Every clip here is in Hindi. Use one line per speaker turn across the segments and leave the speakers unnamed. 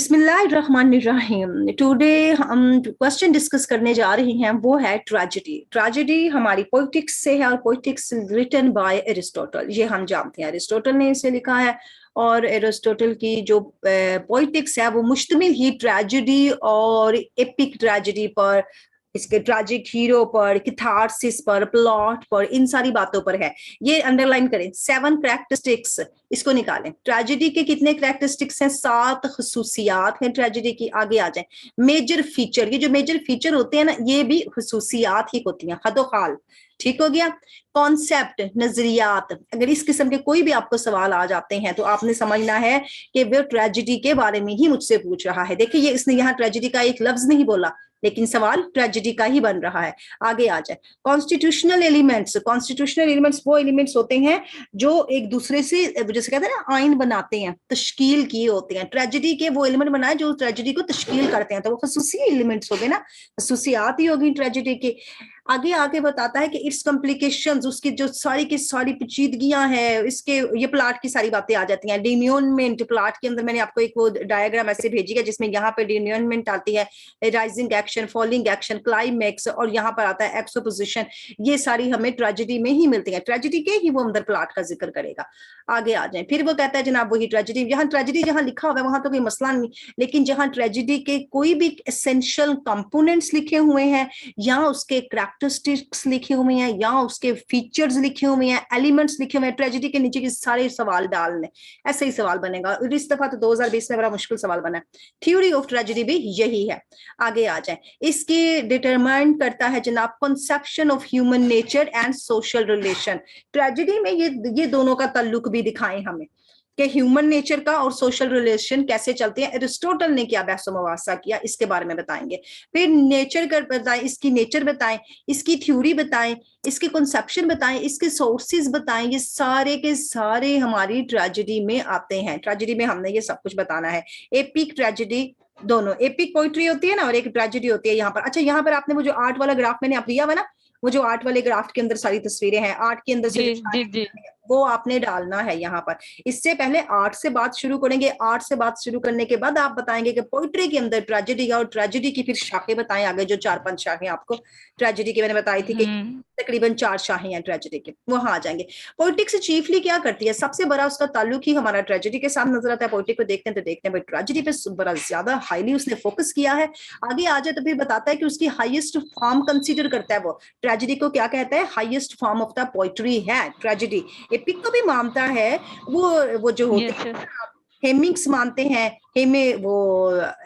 बिस्मिल्लाहिर्रहमानिर्रहीम। टुडे हम क्वेश्चन डिस्कस करने जा रहे हैं, वो है ट्रेजेडी। ट्रेजेडी हमारी पोइटिक्स से है और पोइटिक्स रिटन बाय एरिस्टोटल। ये हम जानते हैं, एरिस्टोटल ने इसे लिखा है और एरिस्टोटल की जो पोइटिक्स है वो मुश्तमिल ही ट्रेजेडी और एपिक ट्रेजेडी पर, इसके ट्रैजिक हीरो पर, कैथारसिस पर, प्लॉट पर, इन सारी बातों पर है। ये अंडरलाइन करें, 7 कैरेक्टरिस्टिक्स इसको निकालें। ट्रेजेडी के कितने कैरेक्टरिस्टिक्स हैं? 7 खसूसियात हैं ट्रेजेडी की। आगे आ जाए, मेजर फीचर। ये जो मेजर फीचर होते हैं ना, ये भी खसूसियात ही होती हैं, हदोखाल। ठीक हो गया। कॉन्सेप्ट, नजरियात। अगर इस किस्म के कोई भी आपको सवाल आ जाते हैं तो आपने समझना है कि वो ट्रेजेडी के बारे में ही मुझसे पूछ रहा है। देखिए, ये इसने यहाँ ट्रेजेडी का एक लफ्ज नहीं बोला, लेकिन सवाल ट्रेजेडी का ही बन रहा है। आगे आ जाए, कॉन्स्टिट्यूशनल एलिमेंट्स। कॉन्स्टिट्यूशनल एलिमेंट्स वो एलिमेंट्स होते हैं जो एक दूसरे से, जैसे कहते हैं ना, आइन बनाते हैं, तश्कील किए होते हैं। ट्रेजेडी के वो एलिमेंट बनाए जो ट्रेजेडी को तश्कील करते हैं, तो वो खसूसी एलिमेंट्स हो गए ना, खसूसियात ही होगी ट्रेजेडी के। आगे आगे बताता है कि इट्स कॉम्प्लिकेशंस, उसकी जो सारी की सारी पेचीदगियां हैं, इसके ये प्लाट की सारी बातें आ जाती हैं। डिन्यूनमेंट, प्लाट के अंदर मैंने आपको एक वो डायग्राम ऐसे भेजी है जिसमें यहाँ पे डिन्यूनमेंट आती है, rising action, falling action, climax, और यहाँ पर आता है एक्सोपोजिशन। ये सारी हमें ट्रेजेडी में ही मिलती है। ट्रेजेडी के ही वो अंदर प्लाट का जिक्र करेगा। आगे आ जाए, फिर वो कहता है जनाब वही ट्रेजेडी, यहाँ ट्रेजेडी जहाँ लिखा हुआ है वहां तो कोई मसला नहीं, लेकिन जहाँ ट्रेजेडी के कोई भी एसेंशियल कंपोनेंट्स लिखे हुए हैं, या उसके कैरेक्टरिस्टिक्स लिखे हुए हैं, या उसके फीचर्स लिखे हुए हैं, एलिमेंट्स लिखे हुए हैं, ट्रेजेडी के नीचे के सारे सवाल डालने, ऐसे ही सवाल बनेगा। इस दफा तो 2020 में बड़ा मुश्किल सवाल बना है। थ्योरी ऑफ ट्रेजेडी भी यही है। आगे आ जाए, इसकी डिटरमाइन करता है जनाब conception of human nature and social relation. Tragedy में ये दोनों का ताल्लुक भी दिखाएं हमें कि ह्यूमन नेचर का और सोशल रिलेशन कैसे चलते हैं। एरिस्टोटल ने क्या बहस मुबासा किया, इसके बारे में बताएंगे। फिर नेचर कर बताएं, इसकी नेचर बताएं, इसकी थ्योरी बताएं, इसके कॉन्सेप्शन बताएं, इसके सोर्सेज बताएं। ये सारे के सारे हमारी ट्रेजेडी में आते हैं। ट्रेजेडी में हमने ये सब कुछ बताना है। एपिक ट्रेजेडी, दोनों एपिक पोइट्री होती है ना, और एक ट्रेजेडी होती है यहाँ पर। अच्छा, यहाँ पर आपने वो जो आर्ट वाला ग्राफ मैंने आप दिया हुआ ना, वो जो आर्ट वाले ग्राफ के अंदर सारी तस्वीरें हैं, आर्ट के अंदर से
जी,
वो आपने डालना है यहाँ पर। इससे पहले आर्ट से बात शुरू करेंगे। आर्ट से बात शुरू करने के बाद आप बताएंगे कि पोइट्री के अंदर ट्रेजेडी और ट्रेजेडी की फिर शाखें बताएं आगे, जो 4-5 शाखें आपको ट्रेजेडी की मैंने बताई थी कि तकरीबन 4 शाखें हैं ट्रेजेडी के, वहां आ जाएंगे। पोइटिक्स चीफली क्या करती है, सबसे बड़ा उसका ताल्लुक ही हमारा ट्रेजेडी के साथ नजर आता है। पोइटिक को देखते हैं तो देखते हैं भाई ट्रेजेडी पे बड़ा ज्यादा हाईली उसने फोकस किया है। आगे आ जाए तो फिर बताता है कि उसकी हाईएस्ट फॉर्म कंसीडर करता है वो। ट्रेजेडी को क्या कहता है? Highest form of the poetry है ट्रेजेडी। एपिक को भी मानता है, वो जो होते हैं हेमिंग्स मानते हैं, हेमे वो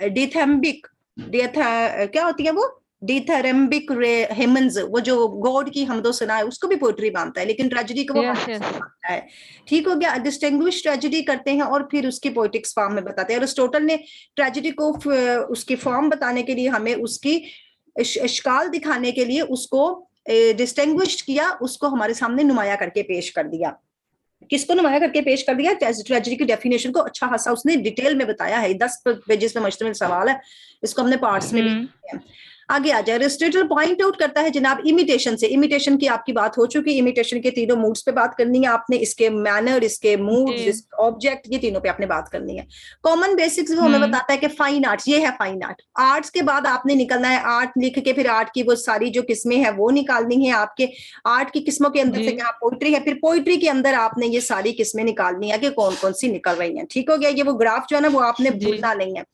डिथेम्बिक, क्या होती है वो डिथेरेम्बिक हेमन्स, वो जो गॉड की हमदो सना है, उसको भी पोइट्री मानता है, लेकिन ट्रेजेडी को वो मानता है। ठीक हो गया। डिस्टिंग्विश ट्रेजेडी करते हैं और फिर उसकी पोइटिक्स फॉर्म में बताते हैं। अरिस्टोटल ने ट्रेजेडी को उसकी फॉर्म बताने के लिए, हमें उसकी इश्काल दिखाने के लिए उसको डिस्टिंग्विश किया, उसको हमारे सामने नुमाया करके पेश कर दिया। किसको नुमाया करके पेश कर दिया? ट्रेजेडी की डेफिनेशन को अच्छा खासा उसने डिटेल में बताया है। 10 पेजेस में मुश्तमिल सवाल है, इसको हमने पार्ट्स में भी। आगे आ जाए, एरिस्टोटल पॉइंट आउट करता है जनाब इमिटेशन से। इमिटेशन की आपकी बात हो चुकी, इमिटेशन के तीनों मूड्स पे बात करनी है आपने, इसके मैनर, इसके मूड्स, ऑब्जेक्ट, ये तीनों पे आपने बात करनी है। कॉमन बेसिक्स वो हमें बताता है कि फाइन आर्ट्स, ये है फाइन आर्ट। आर्ट्स के बाद आपने निकलना है, आर्ट लिख के फिर आर्ट की वो सारी जो किस्में हैं वो निकालनी है आपके। आर्ट की किस्मों के अंदर से क्या पोइट्री है, फिर पोइट्री के अंदर आपने ये सारी किस्में निकालनी है कि कौन कौन सी निकल रही हैं। ठीक हो गया। ये वो ग्राफ जो है ना वो आपने भूलना नहीं है।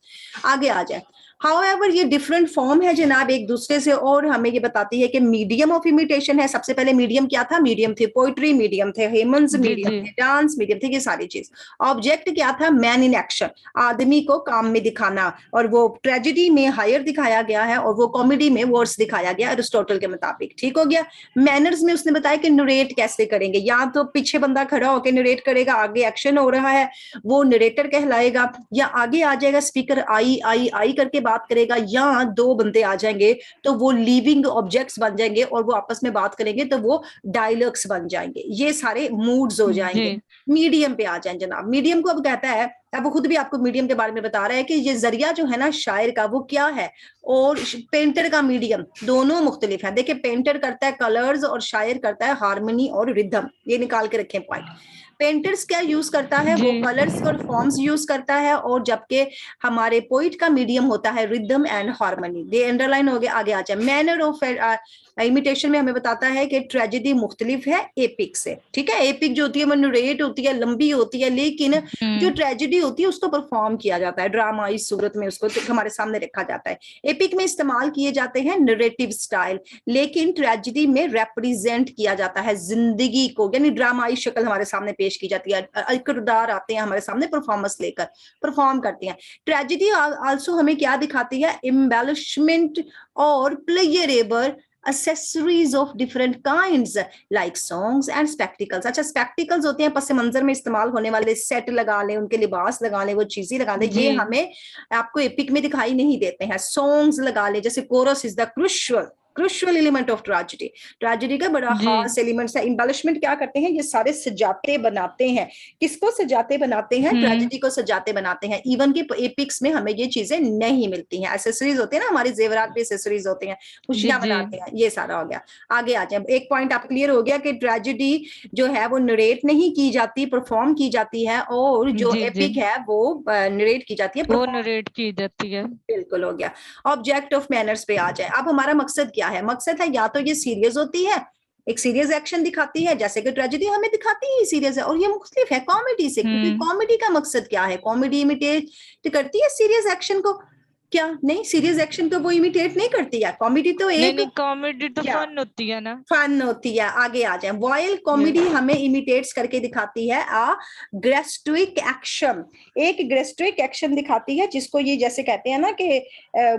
आगे आ जाए, हाउएवर ये डिफरेंट फॉर्म है जनाब एक दूसरे से, और हमें ये बताती है कि मीडियम ऑफ इमिटेशन है। सबसे पहले मीडियम क्या था? मीडियम थे पोइट्री, मीडियम थे हेमन्स, मीडियम थे डांस, मीडियम थे ये सारी चीज। ऑब्जेक्ट क्या था? मैन इन एक्शन, आदमी को काम में दिखाना, और वो ट्रेजेडी में हायर दिखाया गया है और वो कॉमेडी में वर्ड्स दिखाया गया अरिस्टोटल के मुताबिक। ठीक हो गया। मैनर्स में उसने बताया कि नरेट कैसे करेंगे, या तो पीछे बंदा खड़ा होकर नरेट करेगा, आगे एक्शन हो रहा है, वो नरेटर कहलाएगा, या आगे आ जाएगा स्पीकर आई आई आई करके बात करेगा, या 2 बंदे आ जाएंगे तो वो लिविंग ऑब्जेक्ट्स बन जाएंगे और वो आपस में बात करेंगे तो वो डायलॉग्स बन जाएंगे। ये सारे मूड्स हो जाएंगे। मीडियम पे आ जाए जनाब। मीडियम को अब कहता है, अब वो खुद भी आपको मीडियम के बारे में बता रहा है कि ये जरिया जो है ना शायर का, वो क्या है, और पेंटर का मीडियम, दोनों मुख्तलिफ है। देखिए, पेंटर करता है कलर्स और शायर करता है हारमोनी और रिदम। ये निकाल के रखें पॉइंट। पेंटर्स क्या यूज करता है, वो
जी
कलर्स और फॉर्म्स यूज करता है, और जबकि हमारे पोइट का मीडियम होता है रिदम एंड हार्मनी। ये अंडरलाइन हो गया, आगे आ जाए। मैनर ऑफ इमिटेशन में हमें बताता है कि ट्रेजेडी मुख्तलिफ है एपिक से, ठीक है। एपिक जो होती है वो नरेट होती है, लंबी होती है, लेकिन जो ट्रेजेडी होती है उसको परफॉर्म किया जाता है, ड्रामा इस सूरत में उसको हमारे सामने रखा जाता है। एपिक में इस्तेमाल किए जाते हैं नरेटिव स्टाइल, लेकिन ट्रेजेडी में रिप्रेजेंट किया जाता है जिंदगी को, यानी ड्रामाई शक्ल हमारे सामने पेश की जाती है, किरदार आते हैं हमारे सामने परफॉर्मेंस लेकर परफॉर्म करते हैं। ट्रेजेडी आल्सो हमें क्या दिखाती है, एम्बेलिशमेंट और प्लेयरेबल accessories of different kinds like songs and spectacles। अच्छा, स्पेक्टिकल्स होते हैं पस मंजर में इस्तेमाल होने वाले, सेट लगा लें, उनके लिबास लगा लें, वो चीजें लगा लें, ये
जी
हमें आपको एपिक में दिखाई नहीं देते हैं। सॉन्ग्स लगा लें, जैसे chorus is the crucial element of tragedy, tragedy का बड़ा
जी
खास एलिमेंट है। एम्बेलिशमेंट क्या करते हैं, ये सारे सजाते बनाते हैं, किसको सजाते बनाते हैं, ट्रेजेडी को सजाते बनाते हैं। इवन की एपिक्स में हमें ये चीजें नहीं मिलती हैं, एसेसरीज होते हैं ना, हमारे जेवरात पे एसेसरीज होते हैं,
जी
खुशियां
जी
मनाते हैं, ये सारा हो गया। आगे आ जाए, एक पॉइंट आप क्लियर हो गया कि ट्रेजेडी जो है वो नरेट नहीं की जाती, परफॉर्म की जाती है, और जो
जी जी
एपिक है वो नरेट की जाती है,
वो
परफॉर्म।
नरेट की जाती है।
बिल्कुल हो गया। ऑब्जेक्ट ऑफ मैनर्स पे आ जाए। अब हमारा मकसद क्या है, मकसद है या तो ये सीरियस होती है, एक सीरियस एक्शन दिखाती है, जैसे कि ट्रेजेडी हमें दिखाती है सीरियस है, और ये मुख्तलिफ है कॉमेडी से, क्योंकि
हम्म
कॉमेडी का मकसद क्या है, कॉमेडी इमिटेट करती है सीरियस एक्शन को, क्या नहीं, सीरियस एक्शन को वो इमिटेट नहीं करती है, कॉमेडी तो
नहीं
एक
नहीं, कॉमेडी तो
क्या
फन होती है ना।
फन होती है। आगे आ जाए, वॉयल
ये
कॉमेडी हमें इमिटेट्स करके दिखाती है आ ग्रेस्टुइक एक्शन, एक ग्रेस्टुइक एक्शन दिखाती है, जिसको ये जैसे कहते हैं ना कि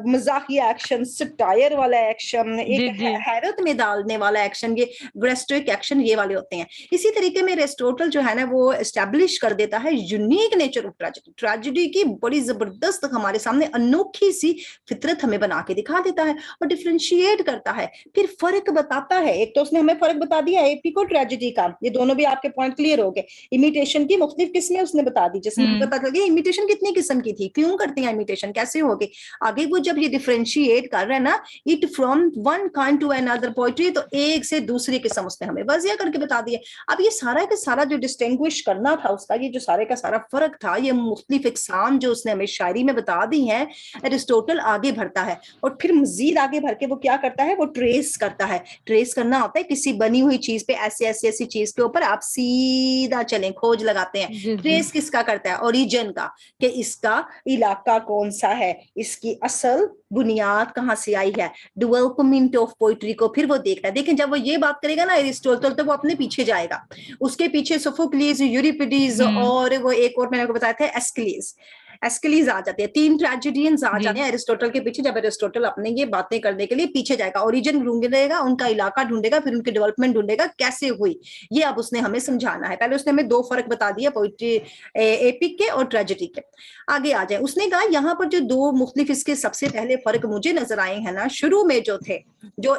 मजाकिया एक्शन, सटायर वाला एक्शन, एक
जी जी
हैरत में डालने वाला एक्शन, ये ग्रेस्टुइक एक्शन ये वाले होते हैं। इसी तरीके में एरिस्टोटल जो है ना वो एस्टेब्लिश कर देता है unique nature of tragedy, tragedy की बड़ी जबरदस्त हमारे सामने अनोखी सी फितरत हमें बना के दिखा देता है, और डिफ्रेंशिएट करता है, फिर फर्क बताता है। एक तो उसने हमें फर्क बता दिया एपिक और ट्रेजेडी का, ये दोनों भी आपके पॉइंट क्लियर हो गए। इमिटेशन की मुख्तलिफ किस्में उसने बता दी, जिसमें हमें पता लगे इमिटेशन कितनी किस्म की थी, क्यों करते हैं इमिटेशन, कैसे हो गए। आगे वो जब ये डिफ्रेंशिएट कर रहा है ना, it from one kind to another poetry, तो एक से दूसरी किस्म उसने हमें वजिया करके बता दिया। अब ये सारा का सारा जो डिस्टिंग्विश करना था उसका, ये जो सारे का सारा फर्क था, ये मुख्तलिफ इकसाम जो उसने हमें शायरी में बता दी है, एरिस्टोटल आगे बढ़ता है, और फिर मजीद आगे बढ़ के वो क्या करता है, वो ट्रेस करता है। ट्रेस करना होता है किसी बनी हुई चीज पे, ऐसी ऐसी ऐसी चीज के ऊपर आप सीधा चलें, खोज लगाते हैं।
जी जी
ट्रेस किसका करता है, ओरिजिन का, कि इसका इलाका कौन सा है, इसकी असल बुनियाद कहाँ से आई है, डेवलपमेंट ऑफ पोइट्री को फिर वो देखता है। देखें, जब वो ये बात करेगा ना एरिस्टोटल, तो वो अपने पीछे जाएगा, उसके पीछे सोफोक्लिस, यूरिपिडीज,
हम्म
और वो एक और मैंने आपको बताया था एस्किलीज, एस्किलीज आ जाते हैं, तीन ट्रेजेडियंस आ
जी
जाते हैं एरिस्टोटल के पीछे, जब एरिस्टोटल अपने ये बातें करने के लिए पीछे जाएगा, ओरिजिन ढूंढेगा, उनका इलाका ढूंढेगा, फिर उनकी डेवलपमेंट ढूंढेगा कैसे हुई, ये अब उसने हमें समझाना है। पहले उसने हमें दो फर्क बता दिया, पोइट्री एपिक के और ट्रेजेडी के। आगे आ जाए, उसने कहा यहाँ पर जो दो मुख्तलिफ इसके सबसे पहले फर्क मुझे नजर आए हैं ना, शुरू में जो थे, जो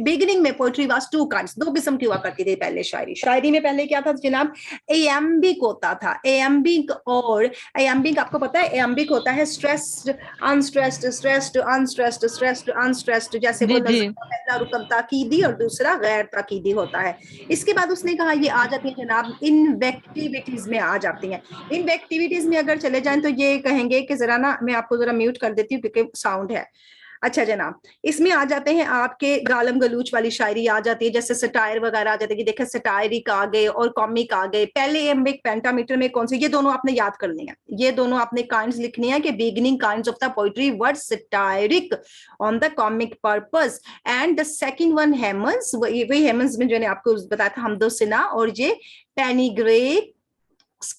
बिगिनिंग में पोइट्री वाज टू काइंड्स, दो किस्म की हुआ करती थी पहले शायरी में पहले क्या था जनाब, एएम्बिक होता था, एएम्बिक, और एएम्बिक आपको पता है, एएम्बिक होता है stressed unstressed, stressed unstressed, stressed unstressed, जैसे वो
जी जी
नज़्म का पहला रुकन ताकीदी और दूसरा गैर ताकीदी होता है। इसके बाद उसने कहा ये आ जाती है जनाब इनवेक्टिविटीज में आ जाती हैं। इनवेक्टिविटीज में अगर चले जाएं तो ये कहेंगे कि जरा ना, मैं आपको जरा म्यूट कर देती हूँ क्योंकि साउंड है। अच्छा जनाब, इसमें आ जाते हैं आपके गालम गलूच वाली शायरी आ जाती है, जैसे सटायर वगैरह आ जाती है कि देखे सटायरिक आ गए और कॉमिक आ गए। पहले एम्बिक पेंटामीटर में कौन से, ये दोनों आपने याद करनी है, ये दोनों आपने काइंड्स लिखनी है कि beginning kinds of the poetry word सटायरिक on the comic purpose, and the second one हेमंस, वही हेमंस में जो ने आपको बताया था हमदो सिना, और ये पेनिग्रेक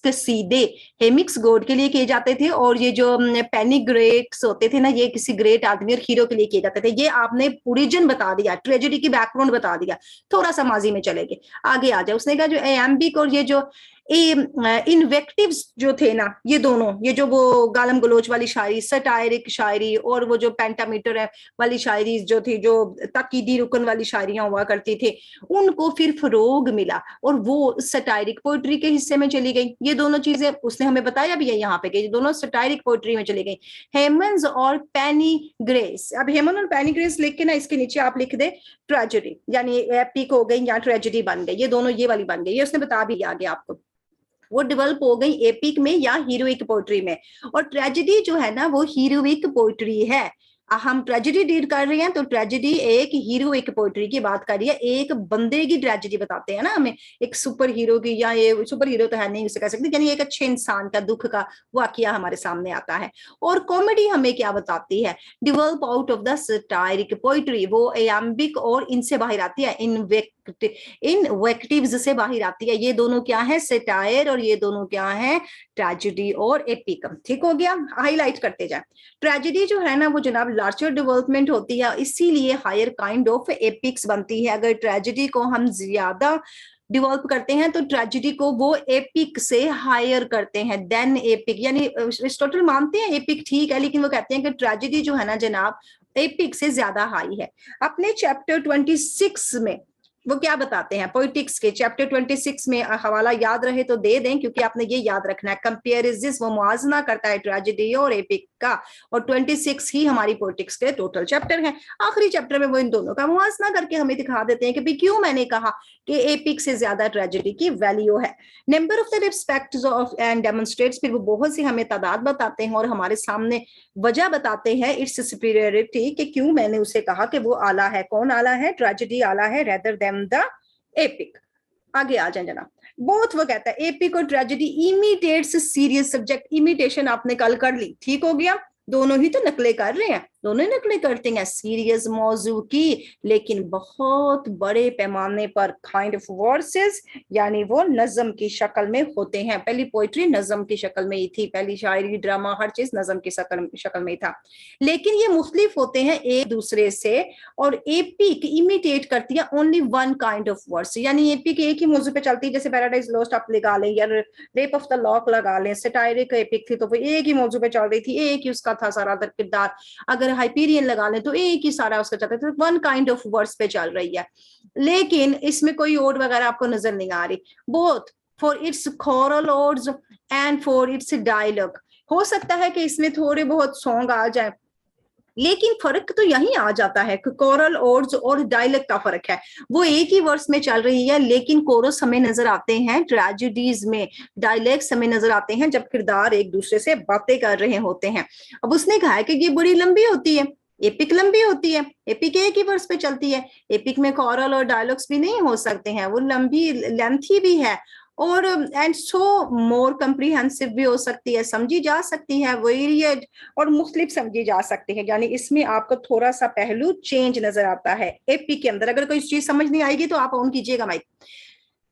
कसीदे हेमिक्स गोड के लिए किए जाते थे, और ये जो पेनिग्रेट्स होते थे ना, ये किसी ग्रेट आदमी और हीरो के लिए किए जाते थे। ये आपने ओरिजिन बता दिया, ट्रेजेडी की बैकग्राउंड बता दिया, थोड़ा सा माजी में चले गए। आगे आ जाए, उसने कहा जो एम्बिक और ये जो इन्वेक्टिव्स जो थे ना, ये दोनों, ये जो वो गालम गलोच वाली शायरी, सटायरिक शायरी, और वो जो पेंटामीटर वाली शायरी जो थी, जो तकीदी रुकन वाली शायरियां हुआ करती थी, उनको फिर फरोग मिला और वो सटायरिक पोइट्री के हिस्से में चली गई। ये दोनों चीजें उसने हमें बताया भी है यहाँ पे कि दोनों सटायरिक पोइट्री में चली गई। हेमंस और पेनी ग्रेस, अब हेमन और पेनी ग्रेस लिख के ना इसके नीचे आप लिख दे ट्रेजेडी, यानी एपिक हो गई या ट्रेजेडी बन गई, ये दोनों ये वाली बन गई, ये उसने बता भी आगे आपको। वो डेवलप हो गई एपिक में या हीरोइक पोइट्री में। और ट्रेजेडी जो है ना वो हीरोइक पोइट्री है। हम ट्रेजेडी रीड कर रहे हैं तो ट्रेजेडी एक हीरोइक पोइट्री की बात कर रही है, एक बंदे की ट्रेजेडी बताते हैं ना हमें, एक सुपर हीरो की, या ये सुपर हीरो तो है नहीं उसे कह सकते, यानी एक अच्छे इंसान का दुख का वाकया हमारे सामने आता है। और कॉमेडी हमें क्या बताती है, develop out of the सटायरिक poetry, वो एम्बिक और इनसे बाहर आती है, इनवेक्टिव्स से बाहर आती है। ये दोनों क्या है, सेटायर, और ये दोनों क्या है, ट्रेजेडी और एपिक। ठीक हो गया, हाईलाइट करते जाए। ट्रेजेडी जो है ना वो जनाब लार्जर डेवलपमेंट होती है, इसीलिए हायर काइंड ऑफ एपिक्स बनती है। अगर ट्रेजेडी को हम ज्यादा डेवलप करते हैं तो ट्रेजेडी को वो एपिक से हायर करते हैं देन एपिक। यानी एरिस्टोटल मानते हैं एपिक ठीक है, लेकिन वो कहते हैं कि ट्रेजेडी जो है ना जनाब एपिक से ज्यादा हाई है। अपने चैप्टर 26 में वो क्या बताते हैं, पोइटिक्स के चैप्टर 26 में, हवाला याद रहे तो दे दें क्योंकि आपने ये याद रखना है, कंपेरिजन, वो मुआजना करता है ट्रेजेडी और एपिक का, और 26 ही हमारी पोइटिक्स के टोटल चैप्टर हैं। आखिरी चैप्टर में वो इन दोनों का मुआजना करके हमें दिखा देते हैं कि भाई क्यों मैंने कहा कि एपिक से ज्यादा ट्रेजेडी की वैल्यू है। Number of the respects of and demonstrates, फिर वो बहुत सी हमें तादाद बताते हैं और हमारे सामने वजह बताते हैं इट्स सुपीरियरिटी, कि क्यों मैंने उसे कहा कि वो आला है। कौन आला है, ट्रेजेडी आला है रेदर देन द एपिक। आगे आ जाए जनाब, बहुत वो कहता है एपिक और tragedy imitates serious subject. Imitation आपने कल कर ली, ठीक हो गया, दोनों ही तो नकलें कर रहे हैं, दोनों ही नकलें करते हैं सीरियस मौजू की, लेकिन बहुत बड़े पैमाने पर काइंड ऑफ वर्सेस, यानी वो नज्म की शक्ल में होते हैं। पहली पोइट्री नज्म की शक्ल में ही थी, पहली शायरी ड्रामा हर चीज नज्म की शक्ल में ही था, लेकिन ये मुख्तलिफ होते हैं एक दूसरे से। और एपिक इमिटेट करती है only one kind of words, यानी एपिक एक ही मौजू पे चलती है, जैसे पैराडाइज लॉस्ट आप लगा लें या रेप ऑफ द लॉक लगा लें, सटायरिक एपिक थी तो वो एक ही मौजू पे चल रही थी, एक ही उसका था सारा किरदार। अगर हाइपीरियन लगा लें तो एक ही सारा उसका चलता है, तो वन काइंड ऑफ वर्ड्स पे चल रही है। लेकिन इसमें कोई ओड वगैरह आपको नजर नहीं आ रही, both for its choral odes and for its dialogue. हो सकता है कि इसमें थोड़े बहुत सॉन्ग आ जाए, लेकिन फर्क तो यही आ जाता है कि कोरल ओड्स और डायलेक्ट का फर्क है। वो एक ही वर्स में चल रही है, लेकिन कोरस हमें नजर आते हैं ट्रेजेडीज में, डायलेक्ट्स हमें नजर आते हैं जब किरदार एक दूसरे से बातें कर रहे होते हैं। अब उसने कहा है कि ये बड़ी लंबी होती है, एपिक लंबी होती है, एपिक एक ही वर्स पे चलती है, एपिक में कोरल और डायलॉग्स भी नहीं हो सकते हैं, वो लंबी लेंथी भी है, और एंड सो मोर कम्प्रीहेंसिव भी हो सकती है, समझी जा सकती है, वेरिएड और मुख्तलिफ समझी जा सकती है। यानी इसमें आपको थोड़ा सा पहलू चेंज नजर आता है एपिक के अंदर। अगर कोई चीज समझ नहीं आएगी तो आप ऑन कीजिएगा माइक।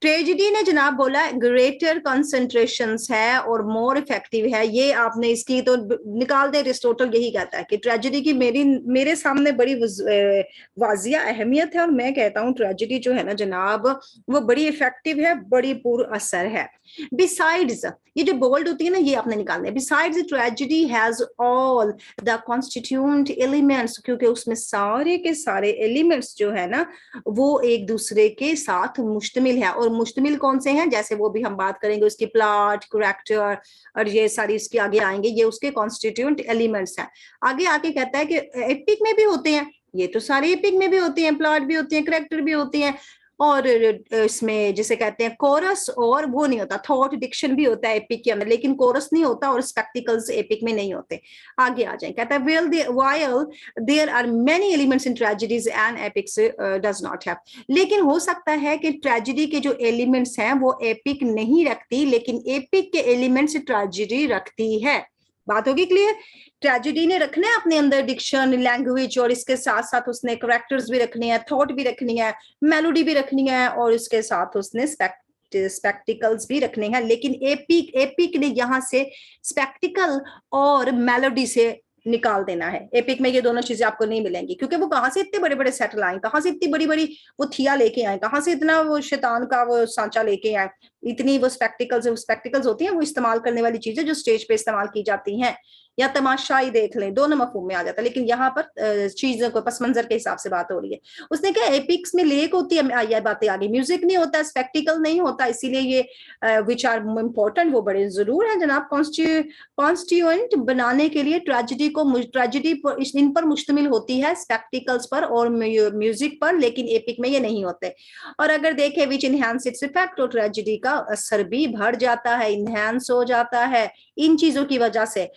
ट्रेजेडी ने जनाब बोला ग्रेटर कंसंट्रेशन है और मोर इफेक्टिव है, ये आपने इसकी तो निकाल दे। एरिस्टोटल यही कहता है कि ट्रेजेडी की मेरे सामने बड़ी वाजिया अहमियत है, और मैं कहता हूँ ट्रेजेडी जो है ना जनाब वो बड़ी इफेक्टिव है, बड़ी पुर असर है। बिसाइड्स, ये जो बोल्ड होती है ना ये आपने निकालना है। Besides tragedy has all the constituent elements, क्योंकि उसमें सारे के सारे एलिमेंट्स जो है ना वो एक दूसरे के साथ मुश्तमिल है। और मुश्तमिल कौन से हैं, जैसे वो भी हम बात करेंगे, उसकी प्लॉट, करैक्टर और ये सारी इसके आगे आएंगे, ये उसके कॉन्स्टिट्यूएंट एलिमेंट्स हैं। आगे आके कहता है कि एपिक में भी होते हैं, ये तो सारे एपिक में भी होते हैं, प्लॉट भी होती है, करैक्टर भी होती हैं, और इसमें जिसे कहते हैं कोरस, और वो नहीं होता, थॉट डिक्शन भी होता है एपिक के अंदर, लेकिन कोरस नहीं होता, और स्पेक्टिकल्स एपिक में नहीं होते। आगे आ जाए, कहता है while there are many elements in tragedies and epics does not have, लेकिन हो सकता है कि ट्रेजेडी के जो एलिमेंट्स हैं वो एपिक नहीं रखती, लेकिन एपिक के एलिमेंट्स ट्रेजेडी रखती है। बात होगी क्लियर। ट्रेजेडी ने रखना है अपने अंदर डिक्शन, लैंग्वेज, और इसके साथ साथ उसने करैक्टर्स भी रखने हैं, थॉट भी रखनी है, मेलोडी भी रखनी है, और इसके साथ उसने स्पेक्टिकल्स भी रखने हैं। लेकिन एपिक ने यहाँ से स्पेक्टिकल और मेलोडी से निकाल देना है। एपिक में ये दोनों चीजें आपको नहीं मिलेंगी, क्योंकि वो कहाँ से इतने बड़े बड़े सेटल आए, कहाँ से इतनी बड़ी बड़ी वो थिया लेके आए, कहाँ से इतना वो शैतान का वो सांचा लेके आए, इतनी वो स्पेक्टिकल्स होती हैं, वो इस्तेमाल करने वाली चीजें जो स्टेज पे इस्तेमाल की जाती हैं, या तमाशा ही देख लें, दोनों मफहूम में आ जाता है। लेकिन यहाँ पर चीजों को पस मंजर के हिसाब से बात हो रही है। उसने कहा एपिक्स में लेक होती है, यह बातें आगे, म्यूजिक नहीं होता, स्पेक्टिकल नहीं होता, इसीलिए ये विच आर इम्पोर्टेंट वो बड़े जरूर है जनाब। कॉन्स्टिट्यूएंट बनाने के लिए ट्रेजेडी को ट्रेजेडी इन पर मुश्तमिल होती है, स्पेक्टिकल्स पर और म्यूजिक पर, लेकिन एपिक में ये नहीं होते। और अगर देखें विच इनहेंस इट्स इफेक्ट, तो ट्रेजेडी का असर भी बढ़ जाता है, इनहेंस हो जाता है इन चीजों की वजह से।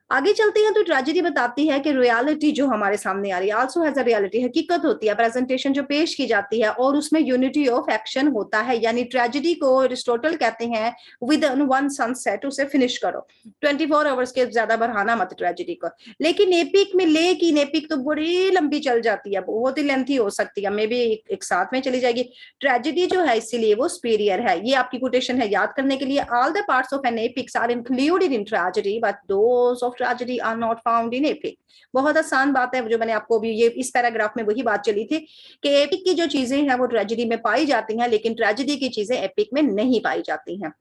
आगे चलते हैं तो ट्रेजेडी बताती है कि रियलिटी जो हमारे सामने आ रही है आल्सो हैज अ रियलिटी, हकीकत होती है, प्रेजेंटेशन जो पेश की जाती है, और उसमें यूनिटी ऑफ एक्शन होता है। यानी ट्रेजेडी को एरिस्टोटल कहते हैं विद वन सनसेट, उसे फिनिश करो, 24 आवर्स के ज्यादा बढ़ाना मत ट्रेजेडी को। लेकिन एपिक तो बड़ी लंबी चल जाती है, बहुत ही लेंथी हो सकती है, मे बी एक साथ में चली जाएगी। ट्रेजेडी जो है इसीलिए वो सुपीरियर है। ये आपकी कोटेशन है याद करने के लिए, all the parts of an epics are included in tragedy but those of tragedy are not found in epic. बहुत आसान बात है, जो मैंने आपको भी ये इस पैराग्राफ में वही बात चली थी कि एपिक की जो चीजें हैं वो ट्रेजेडी में पाई जाती हैं, लेकिन ट्रेजेडी की चीजें एपिक में नहीं पाई जाती हैं।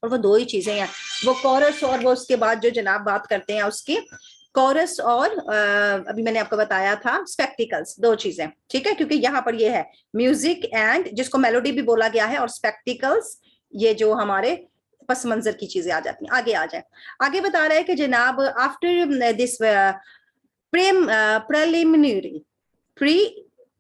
और वो दो ही चीजें हैं, वो कोरस और वो उसके बाद जो जनाब बात करते हैं उसकी कोरस और अभी मैंने आपको बताया था स्पेक्टिकल्स, दो चीजें, ठीक है, क्योंकि यहाँ पर ये है म्यूजिक एंड जिसको मेलोडी भी बोला गया है, और स्पेक्टिकल्स ये जो हमारे पस मंजर की चीजें आ जाती हैं। आगे आ जाए, आगे बता रहे हैं कि जनाब after this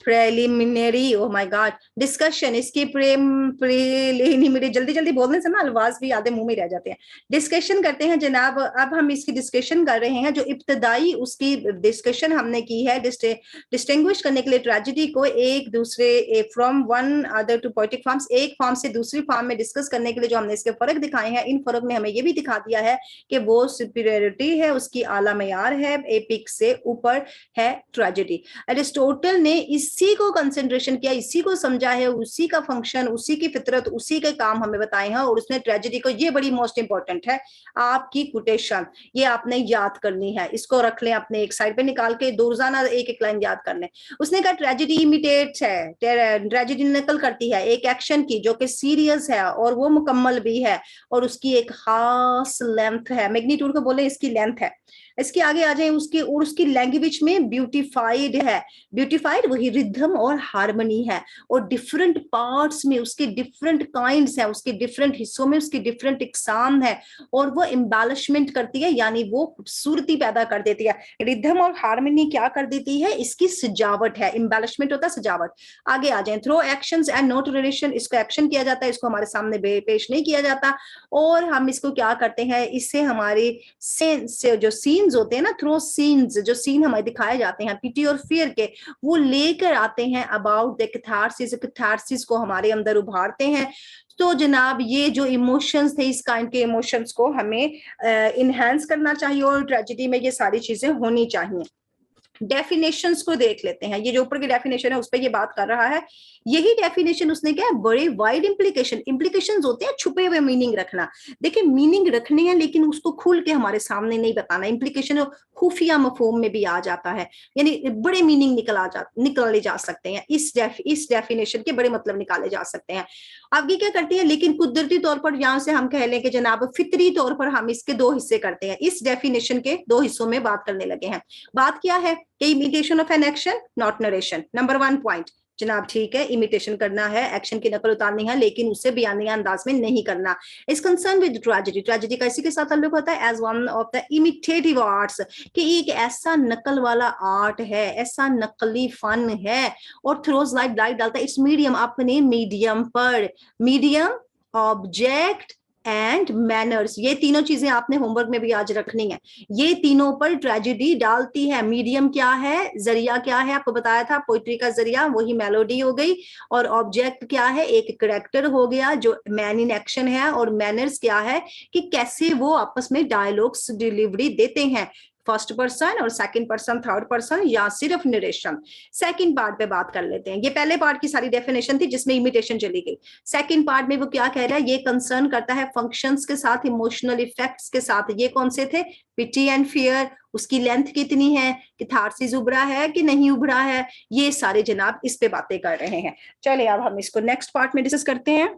preliminary oh my God discussion, इसकी प्रेलिमिनरी जल्दी जल्दी बोलने से ना अल्फाज भी आधे मुंह में रह जाते हैं। डिस्कशन करते हैं जनाब, अब हम इसकी डिस्कशन कर रहे हैं, जो इब्तदाई उसकी डिस्कशन हमने की है डिस्टिंग्विश करने के लिए ट्रेजेडी को एक दूसरे from one other to poetic forms, एक फॉर्म से दूसरी फॉर्म में डिस्कस करने के लिए जो हमने इसके फर्क दिखाए हैं, इन फर्क ने हमें ये भी दिखा दिया है कि वो सुपीरियरिटी है, उसकी आला मयार है, एपिक से ऊपर है ट्रेजेडी। एरिस्टोटल ने इसी को कंसेंट्रेशन किया, इसी को समझा है, उसी का फंक्शन, उसी की फितरत, उसी के काम हमें बताए हैं, और उसने ट्रेजेडी को, ये बड़ी मोस्ट इंपॉर्टेंट है आपकी कोटेशन, ये आपने याद करनी है, इसको रख लें अपने एक साइड पे निकाल के, दो रोजाना एक एक लाइन याद कर लें। उसने कहा ट्रेजेडी इमिटेट्स है, ट्रेजेडी नकल करती है एक एक्शन की जो कि सीरियस है और वो मुकम्मल भी है, और उसकी एक खास लेंथ है, मैग्नीट्यूड को बोले इसकी लेंथ है। इसके आगे आ जाए उसकी, और उसकी लैंग्वेज में ब्यूटिफाइड है, ब्यूटिफाइड वही रिदम और हार्मनी है, और डिफरेंट पार्ट्स में उसके डिफरेंट काइंड्स हैं, उसके डिफरेंट हिस्सों में उसकी डिफरेंट इकसाम है, और वो एम्बेलिशमेंट करती है, यानी वो खूबसूरती पैदा कर देती है। रिदम और हार्मनी क्या कर देती है, इसकी सजावट है, एम्बेलिशमेंट होता है सजावट। आगे आ जाए, through actions and not relation, इसको एक्शन किया जाता है, इसको हमारे सामने पेश नहीं किया जाता, और हम इसको क्या करते हैं, इससे हमारे जो सीन्स होते हैं ना, थ्रो सीन्स, जो सीन हमें दिखाए जाते हैं पिटी और फियर के, वो लेकर आते हैं अबाउट द कैथारसिस को हमारे अंदर उभारते हैं। तो जनाब ये जो इमोशंस थे, इस काइंड के इमोशंस को हमें इनहेंस करना चाहिए, और ट्रेजेडी में ये सारी चीजें होनी चाहिए। डेफिनेशंस को देख लेते हैं, ये जो ऊपर की डेफिनेशन है उस पर ये बात कर रहा है। यही डेफिनेशन उसने क्या है, बड़े वाइड इंप्लीकेशंस होते हैं, छुपे हुए मीनिंग रखना। देखिए मीनिंग रखने हैं, लेकिन उसको खुल के हमारे सामने नहीं बताना। इंप्लीकेशन खुफिया मफहूम में भी आ जाता है, यानी बड़े मीनिंग निकाले जा सकते हैं, इस डेफिनेशन के बड़े मतलब निकाले जा सकते हैं। आगे क्या करती है, लेकिन कुदरती तौर पर यहां से हम कह लें कि जनाब फितरी तौर पर हम इसके दो हिस्से करते हैं, इस डेफिनेशन के दो हिस्सों में बात करने लगे हैं। बात क्या है कि imitation of an action not narration, number 1 point जनाब, ठीक है, इमिटेशन करना है, एक्शन की नकल उतारनी है, लेकिन उससे बयानिया अंदाज में नहीं करना। इस कंसर्न विद ट्रेजेडी, ट्रेजेडी का इसी के साथ ताल्लुक होता है as one of the imitative arts, कि एक ऐसा नकल वाला आर्ट है, ऐसा नकली फन है, और थ्रोज लाइट डालता है इस मीडियम, अपने मीडियम पर, मीडियम, ऑब्जेक्ट एंड मैनर्स, ये तीनों चीजें आपने होमवर्क में भी आज रखनी है। ये तीनों पर ट्रेजेडी डालती है। मीडियम क्या है, जरिया क्या है, आपको बताया था पोइट्री का जरिया वही मेलोडी हो गई, और ऑब्जेक्ट क्या है, एक करेक्टर हो गया जो मैन इन एक्शन है, और मैनर्स क्या है कि कैसे वो आपस में डायलॉग्स डिलीवरी देते हैं, फर्स्ट पर्सन और सेकंड पर्सन, थर्ड पर्सन, या सिर्फ नरेशन। सेकंड पार्ट पे बात कर लेते हैं। ये पहले पार्ट की सारी डेफिनेशन थी जिसमें इमिटेशन चली गई। सेकंड पार्ट में वो क्या कह रहा है, ये कंसर्न करता है फंक्शंस के साथ, इमोशनल इफेक्ट्स के साथ। ये कौन से थे, पिटी एंड फियर, उसकी लेंथ कितनी है, कैथारसिस उभरा है कि नहीं उभरा है, ये सारे जनाब इस पे बातें कर रहे हैं। चलिए अब हम इसको नेक्स्ट पार्ट में डिस्कस करते हैं।